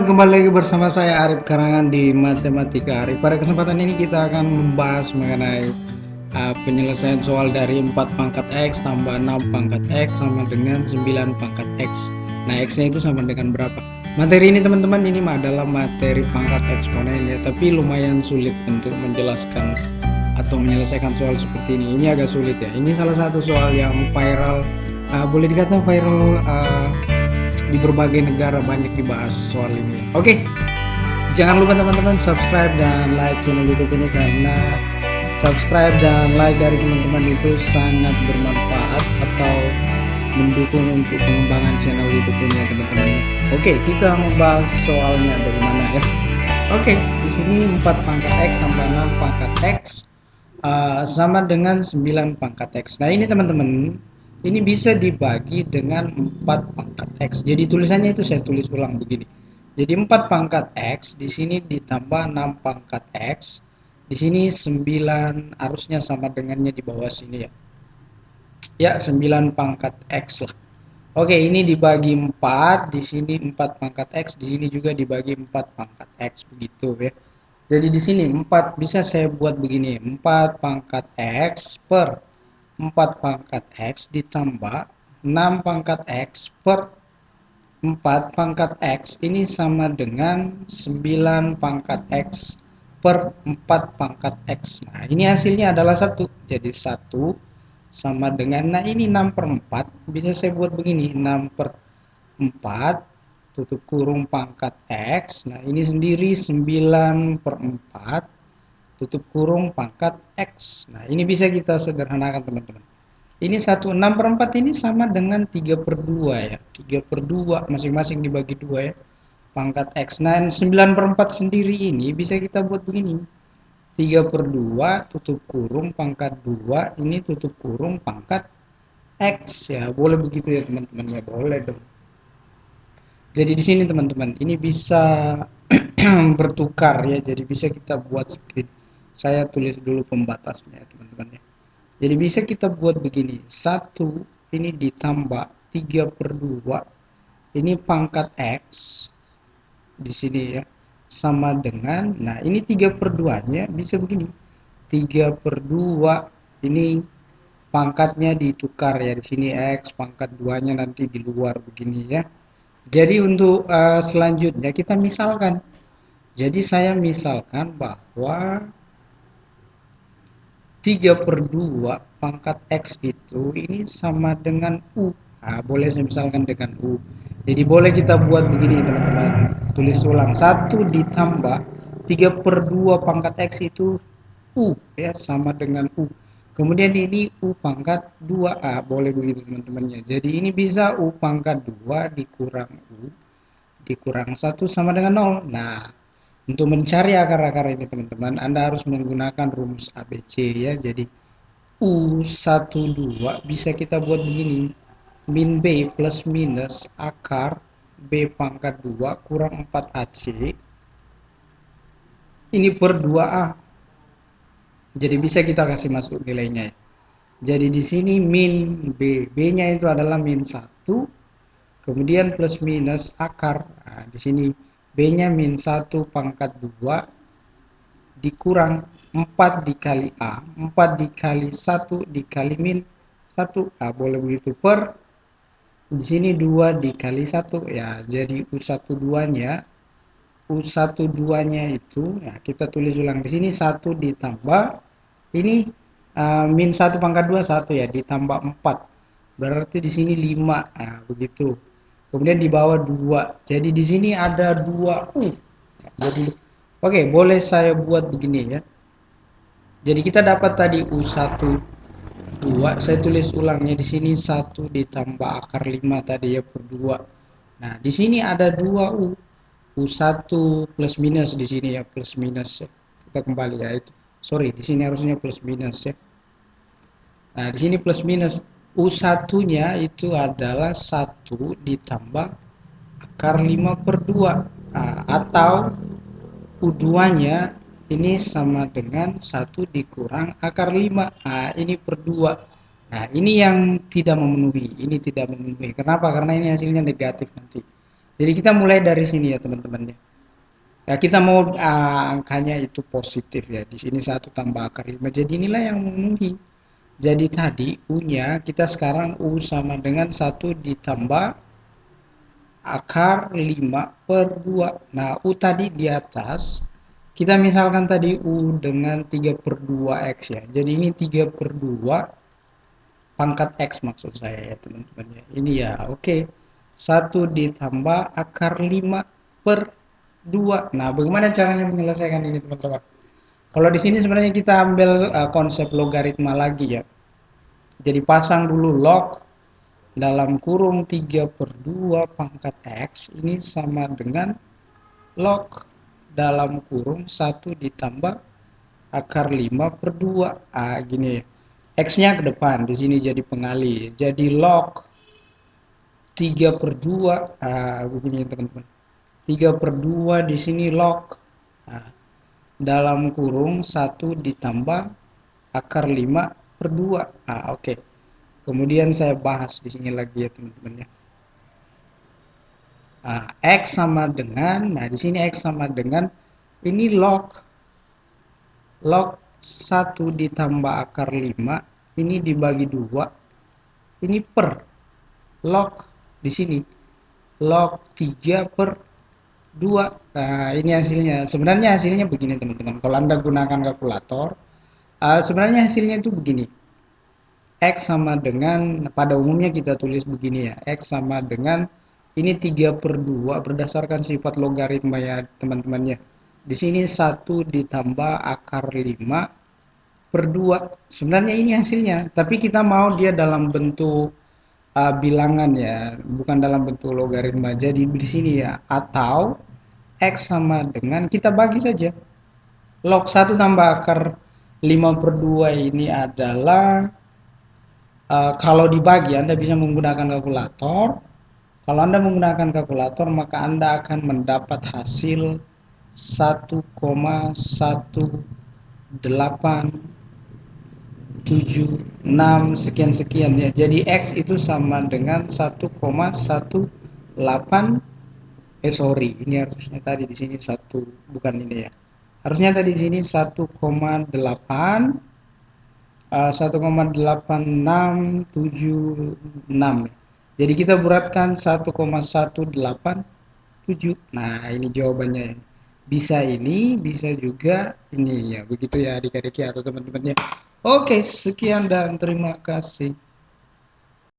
teman-teman, kembali lagi bersama saya Arif Karangan di Matematika Arif. Pada kesempatan ini kita akan membahas mengenai penyelesaian soal dari 4 pangkat X tambah 6 pangkat X sama dengan 9 pangkat X. Nah, X-nya itu sama dengan berapa? Materi ini teman-teman, ini adalah materi pangkat eksponen ya, tapi lumayan sulit untuk menjelaskan atau menyelesaikan soal seperti ini. Ini agak sulit ya. Ini salah satu soal yang viral, boleh dikatakan viral di berbagai negara, banyak dibahas soal ini. Oke, jangan lupa teman-teman subscribe dan like channel YouTube ini, karena subscribe dan like dari teman-teman itu sangat bermanfaat atau mendukung untuk pengembangan channel YouTube ini ya teman-teman. Oke, kita membahas soalnya bagaimana ya. Oke, di sini 4 pangkat X tambah 6 pangkat X sama dengan 9 pangkat X. Nah, ini teman-teman, ini bisa dibagi dengan 4 pangkat X. Jadi tulisannya itu saya tulis ulang begini. Jadi 4 pangkat X, di sini ditambah 6 pangkat X. Di sini 9, harusnya sama dengannya di bawah sini ya. Ya, 9 pangkat X lah. Oke, ini dibagi 4, di sini 4 pangkat X, di sini juga dibagi 4 pangkat X, begitu ya. Jadi di sini 4 bisa saya buat begini, 4 pangkat X per 4 pangkat X ditambah 6 pangkat X per 4 pangkat X, ini sama dengan 9 pangkat X per 4 pangkat X. Nah, ini hasilnya adalah 1. Jadi 1 sama dengan, nah ini 6 per 4, bisa saya buat begini, 6 per 4 tutup kurung pangkat X. Nah, ini sendiri 9 per 4 tutup kurung pangkat X. Nah, ini bisa kita sederhanakan teman-teman. Ini 1, 6 per 4 ini sama dengan 3 per 2 ya. 3 per 2 masing-masing dibagi 2 ya. Pangkat X. Nah, 9 per 4 sendiri ini bisa kita buat begini. 3 per 2 tutup kurung pangkat 2, ini tutup kurung pangkat X ya. Boleh begitu ya teman-teman ya, boleh dong. Jadi di sini teman-teman, ini bisa bertukar ya. Jadi bisa kita buat seperti, saya tulis dulu pembatasnya ya teman-teman ya. Jadi bisa kita buat begini, 1 ini ditambah 3 per 2, ini pangkat X di sini ya, sama dengan, nah ini 3 per 2 nya bisa begini, 3 per 2 ini pangkatnya ditukar ya, di sini X, pangkat 2 nya nanti di luar begini ya. Jadi untuk selanjutnya kita misalkan, jadi saya misalkan bahwa 3 per 2 pangkat X itu ini sama dengan U. Nah, boleh saya misalkan dengan U. Jadi boleh kita buat begini teman-teman. Tulis ulang, 1 ditambah 3 per 2 pangkat X itu U ya, sama dengan U. Kemudian ini U pangkat 2A, boleh begitu teman-temannya. Jadi ini bisa U pangkat 2 dikurang U dikurang 1 sama dengan 0. Nah, untuk mencari akar-akar ini teman-teman, Anda harus menggunakan rumus ABC ya. Jadi U12 bisa kita buat begini, min B plus minus akar B pangkat 2 kurang 4AC ini per 2A. Jadi bisa kita kasih masuk nilainya ya. Jadi di sini min B, B-nya itu adalah min 1, kemudian plus minus akar. Nah, di sini B-nya min 1 pangkat 2 dikurang 4 dikali A, 4 dikali 1 dikali min 1. Ah, boleh begitu, per di sini 2 dikali 1 ya. Jadi U12-nya itu ya, kita tulis ulang di sini 1 ditambah ini min 1 pangkat 2 1 ya, ditambah 4. Berarti di sini 5. Nah, begitu. Kemudian di bawah 2. Jadi di sini ada 2U. Jadi oke, boleh saya buat begini ya. Jadi kita dapat tadi U1 2, saya tulis ulangnya di sini 1 ditambah akar 5 tadi ya per 2. Nah, di sini ada 2U. U1 plus minus di sini ya, plus minus ya. Kita kembali ya itu. Sorry, di sini harusnya plus minus ya. Nah, di sini plus minus. U1-nya itu adalah 1 ditambah akar 5 per 2. Nah, atau U2-nya ini sama dengan 1 dikurang akar 5. Nah, ini per 2. Nah, ini yang tidak memenuhi. Ini tidak memenuhi. Kenapa? Karena ini hasilnya negatif nanti. Jadi kita mulai dari sini ya teman-teman ya. Ya, kita mau angkanya itu positif ya. Di sini 1 tambah akar 5. Jadi inilah yang memenuhi. Jadi tadi U-nya kita sekarang U sama dengan 1 ditambah akar 5 per 2. Nah, U tadi di atas. Kita misalkan tadi U dengan 3 per 2 X ya. Jadi ini 3 per 2 pangkat X maksud saya ya teman-teman ya. Ini ya oke. 1 ditambah akar 5 per 2. Nah, bagaimana caranya menyelesaikan ini teman-teman? Kalau di sini sebenarnya kita ambil konsep logaritma lagi ya. Jadi pasang dulu log dalam kurung 3 per 2 pangkat X ini sama dengan log dalam kurung 1 ditambah akar 5 per 2. Gini. X-nya ke depan, di sini jadi pengali. Jadi log 3 per 2, begini teman-teman. 3 per 2 di sini log. Nah, dalam kurung 1 ditambah akar 5 per 2. Oke. Kemudian saya bahas di sini lagi ya teman-teman ya. X sama dengan, nah di sini X sama dengan, ini log 1 ditambah akar 5, ini dibagi 2, ini per log di sini, log 3 per 2. Nah, ini hasilnya. Sebenarnya hasilnya begini teman-teman. Kalau Anda gunakan kalkulator, sebenarnya hasilnya itu begini. X sama dengan, pada umumnya kita tulis begini ya. X sama dengan, ini 3 per 2 berdasarkan sifat logaritma ya teman-temannya. Di sini 1 ditambah akar 5 per 2. Sebenarnya ini hasilnya. Tapi kita mau dia dalam bentuk bilangan ya. Bukan dalam bentuk logaritma. Jadi di sini ya. Atau X sama dengan, kita bagi saja. Log 1 tambah akar 5 per 2 ini adalah, kalau dibagi Anda bisa menggunakan kalkulator. Kalau Anda menggunakan kalkulator maka Anda akan mendapat hasil 1,1876 sekian-sekian ya. Jadi X itu sama dengan 1,18, sorry, ini harusnya tadi di sini 1, bukan ini ya. Harusnya tadi di sini 1,8 1,8676. Jadi kita bulatkan 1,187. Nah, ini jawabannya. Bisa ini, bisa juga ini ya. Begitu ya adik-adik atau teman-temannya. Oke, sekian dan terima kasih.